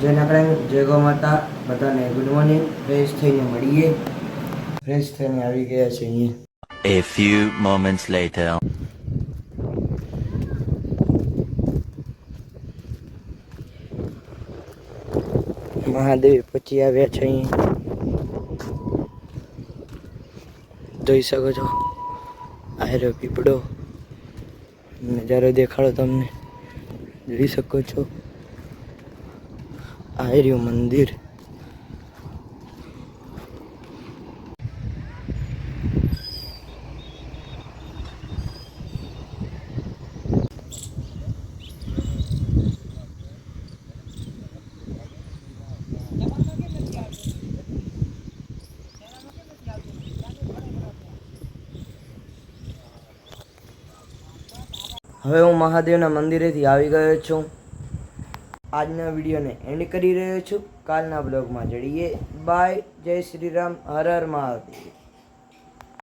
જેના કારણે જય ગૌ માતા બધાને ગુડ મોર્નિંગ. ફ્રેશ થઈને મળીએ. ફ્રેશ થઈને આવી ગયા છે અહીંયા. A few moments later. Mahadev પછી આવ્યા છે અહીંયા. જોઈ શકો છો આ રહ્યો પીપળો. નજારો દેખાડો તમને. જોઈ શકો છો આ રહ્યું મંદિર. હવે હું મહાદેવના મંદિરેથી આવી ગયો છું. આજના વિડીયોને એન્ડ કરી રહ્યો છું. કાલના બ્લોગમાં જડીએ. બાય. જય શ્રી રામ. હર હર મહાદેવ.